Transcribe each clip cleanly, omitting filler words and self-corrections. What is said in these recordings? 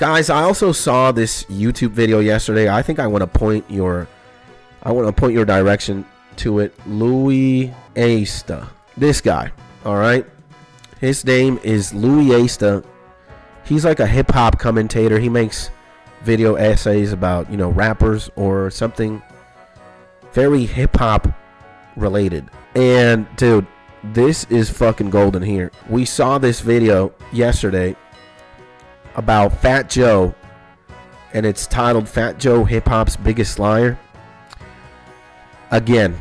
Guys, I also saw this YouTube video yesterday. I think I want to point your direction to it. Louaista. This guy, all right? His name is louaista. He's like a hip-hop commentator. He makes video essays about, you know, rappers or something very hip-hop related. And, dude, this is fucking golden here. We saw this video yesterday about Fat Joe, and it's titled Fat Joe Hip-Hop's Biggest Liar. Again,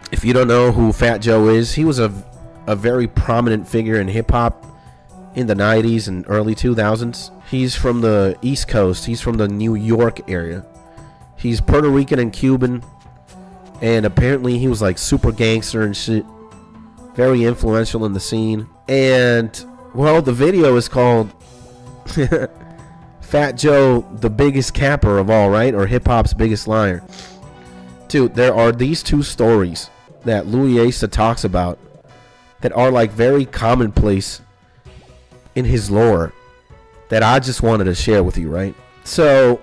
if you don't know who Fat Joe is, he was a very prominent figure in hip-hop in the 90s and early 2000s. He's from the East Coast. He's from the New York area. He's Puerto Rican and Cuban, and apparently he was like super gangster and shit. Very influential in the scene. And, well, the video is called Fat Joe, the biggest capper of all, right? Or hip-hop's biggest liar. Dude, there are these two stories that louaista talks about that are like very commonplace in his lore that I just wanted to share with you, right? So,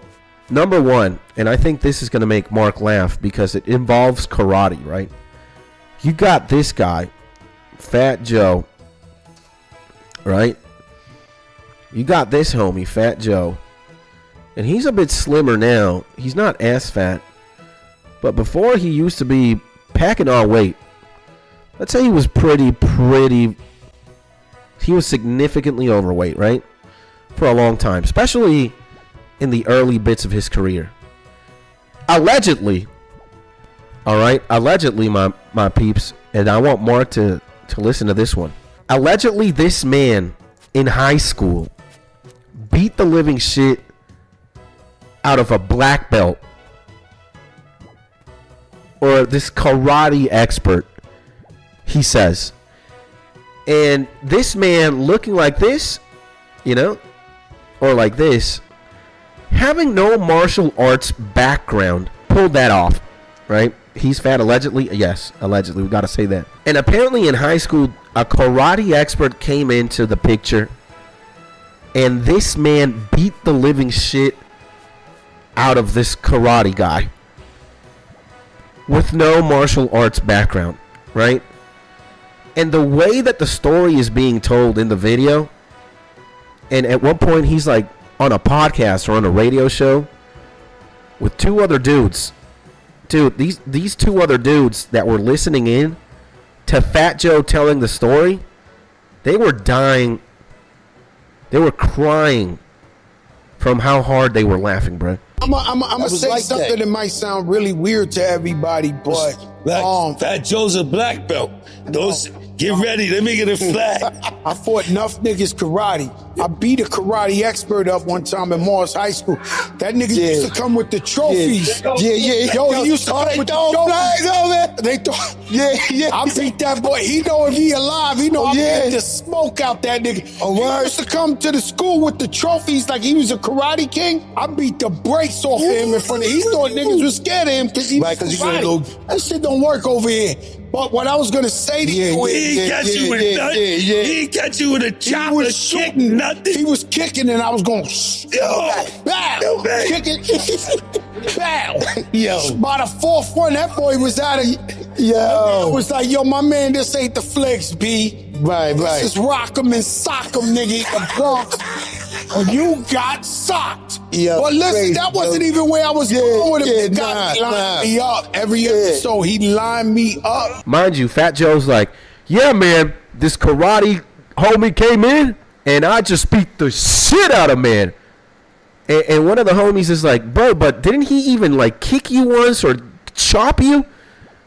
number one, and I think this is going to make Mark laugh because it involves karate, right? You got this guy, Fat Joe, right? You got this homie, Fat Joe, and he's a bit slimmer now. He's not as fat, but before he used to be packing on weight. Let's say he was he was significantly overweight, right? For a long time, especially in the early bits of his career. Allegedly, all right? Allegedly, my peeps, and I want Mark to listen to this one. Allegedly, this man in high school beat the living shit out of a black belt or this karate expert, he says. And this man looking like this, you know, or like this, having no martial arts background, pulled that off, right? He's fat, allegedly. Yes, allegedly. We got to say that. And apparently in high school, a karate expert came into the picture, and this man beat the living shit out of this karate guy with no martial arts background, right? And the way that the story is being told in the video, and at one point he's like on a podcast or on a radio show with two other dudes. Dude, these two other dudes that were listening in to Fat Joe telling the story, they were dying. They were crying from how hard they were laughing, bro. I'm gonna say like something that might sound really weird to everybody, but Fat Joe's a black belt. Get ready, let me get a flag. I fought enough niggas karate. I beat a karate expert up one time in Morris High School. That nigga used to come with the trophies. Yeah. Yo, he used to come with the trophies. They thought, I beat that boy. He know if he alive, he know I beat the smoke out that nigga. He used to come to the school with the trophies like he was a karate king. I beat the brakes off him in front of him. He thought niggas was scared of him because he was karate. That shit don't work over here. But what I was gonna say to you is, he catch you with nothing. He catch you with a chopper, kick, nothing. He was kicking, and I was going, bow, kicking, bow. Yo, by the fourth one, that boy was out of. Yo, it was like, yo, my man, this ain't the flex, B. Right. This is rock 'em and sock 'em, nigga. The Bronx. You got socked. Yo, but listen, crazy, that wasn't even where I was going with him. Lined me up every episode. He lined me up. Mind you, Fat Joe's like, yeah, man, this karate homie came in, and I just beat the shit out of man. And one of the homies is like, bro, but didn't he even like kick you once or chop you?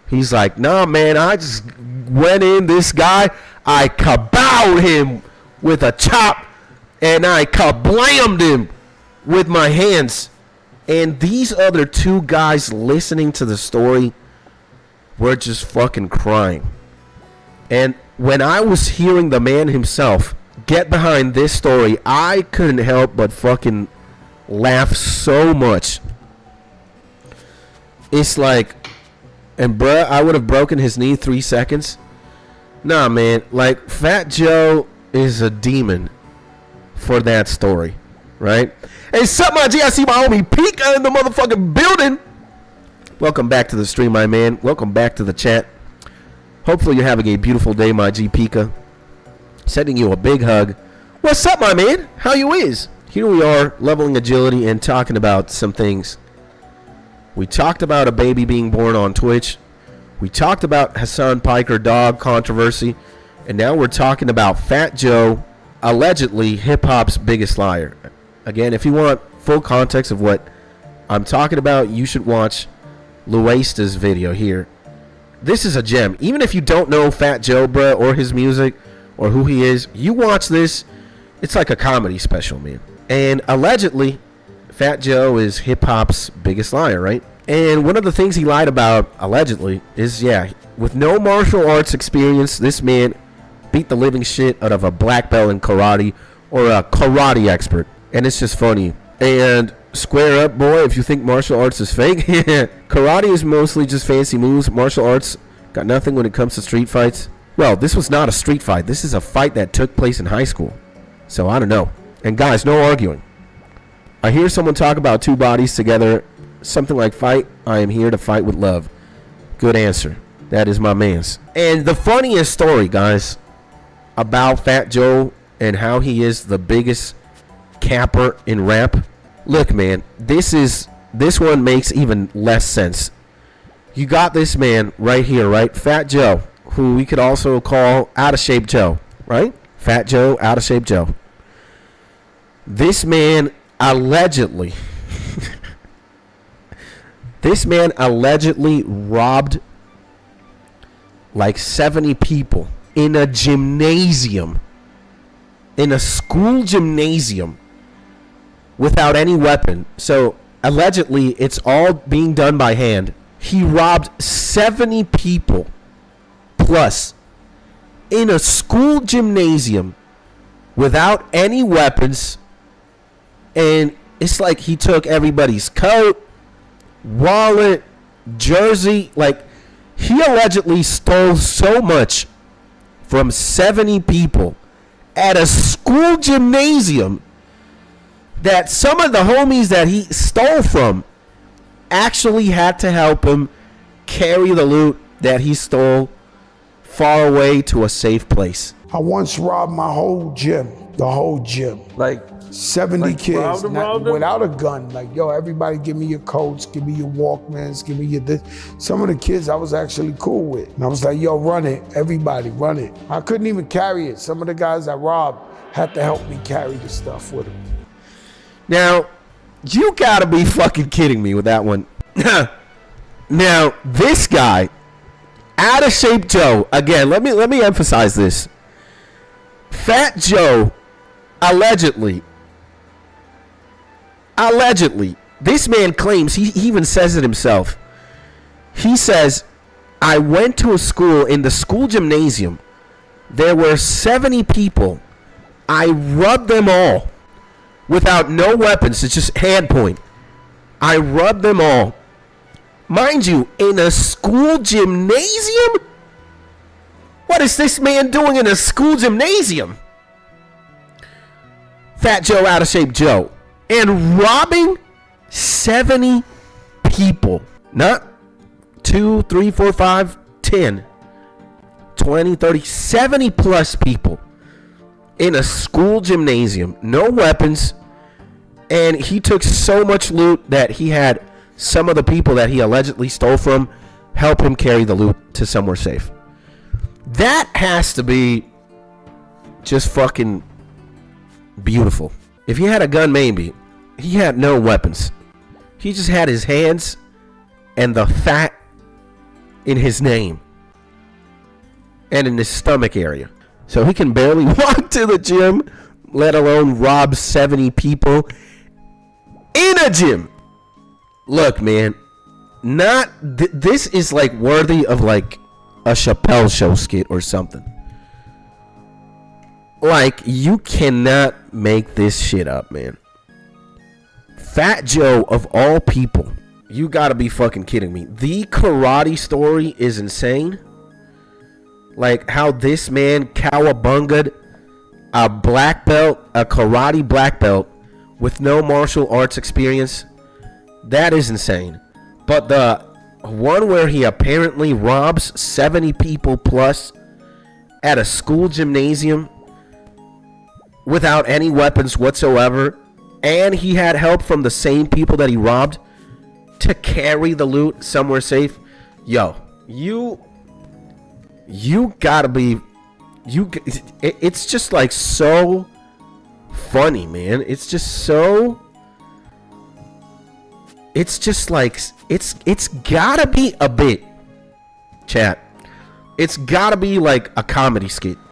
He's like, nah, man, I just went in this guy, I kabowed him with a chop, and I kablammed him with my hands. And these other two guys listening to the story were just fucking crying. And when I was hearing the man himself get behind this story, I couldn't help but fucking laugh so much. It's like, and bruh, I would have broken his knee 3 seconds. Nah, man, like Fat Joe is a demon for that story, right? Hey, sup, my G? I see my homie Pika in the motherfucking building. Welcome back to the stream, my man. Welcome back to the chat. Hopefully you're having a beautiful day, my G Pika. Sending you a big hug. What's up, my man? How you is? Here we are, leveling agility and talking about some things. We talked about a baby being born on Twitch. We talked about Hassan Piker dog controversy. And now we're talking about Fat Joe, allegedly hip-hop's biggest liar. Again, if you want full context of what I'm talking about, you should watch Louaista's video here. This is a gem. Even if you don't know Fat Joe, bruh, or his music, or who he is, you watch this, it's like a comedy special, man. And allegedly, Fat Joe is hip-hop's biggest liar, right? And one of the things he lied about, allegedly, is, yeah, with no martial arts experience, this man beat the living shit out of a black belt in karate, or a karate expert. And it's just funny. And square up, boy, if you think martial arts is fake. Karate is mostly just fancy moves. Martial arts got nothing when it comes to street fights. Well, this was not a street fight. This is a fight that took place in high school. So I don't know. And guys, no arguing. I hear someone talk about two bodies together. Something like fight. I am here to fight with love. Good answer. That is my man's. And the funniest story, guys, about Fat Joe and how he is the biggest capper in rap. Look, man, this one makes even less sense. You got this man right here, right? Fat Joe, who we could also call Out of Shape Joe, right? Fat Joe, Out of Shape Joe. This man allegedly robbed like 70 people in a gymnasium, in a school gymnasium, without any weapon. So allegedly it's all being done by hand. He robbed 70 people plus in a school gymnasium without any weapons. And it's like he took everybody's coat, wallet, jersey. Like, he allegedly stole so much from 70 people at a school gymnasium that some of the homies that he stole from actually had to help him carry the loot that he stole far away to a safe place. I once robbed my whole gym, the whole gym. Like 70 kids robbed them? without a gun. Like, yo, everybody give me your coats, give me your Walkmans, give me your this. Some of the kids I was actually cool with. And I was like, yo, run it. Everybody, run it. I couldn't even carry it. Some of the guys I robbed had to help me carry the stuff with them. Now, you gotta be fucking kidding me with that one. Now, this guy, Out of Shape Joe, again, let me emphasize this. Fat Joe, allegedly, this man claims, he even says it himself. He says, I went to a school, in the school gymnasium, there were 70 people. I rubbed them all without no weapons. It's just hand point. I rubbed them all. Mind you, in a school gymnasium? What is this man doing in a school gymnasium? Fat Joe, Out of Shape Joe. And robbing 70 people. Not 2, 3, 4, 5, 10, 20, 30, 70 plus people in a school gymnasium. No weapons. And he took so much loot that he had some of the people that he allegedly stole from help him carry the loot to somewhere safe. That has to be just fucking beautiful. If he had a gun, maybe. He had no weapons. He just had his hands and the fat in his name and in his stomach area. So he can barely walk to the gym, let alone rob 70 people in a gym. Look, man, this is like worthy of like a Chappelle Show skit or something. Like, you cannot make this shit up, man. Fat Joe, of all people, you gotta be fucking kidding me. The karate story is insane. Like, how this man cowabunged a black belt, a karate black belt, with no martial arts experience, that is insane. But the one where he apparently robs 70 people plus at a school gymnasium without any weapons whatsoever, and he had help from the same people that he robbed to carry the loot somewhere safe. Yo, you gotta be, it's just like so funny, man. It's just so, it's just like, it's gotta be a bit, chat. It's gotta be like a comedy skit.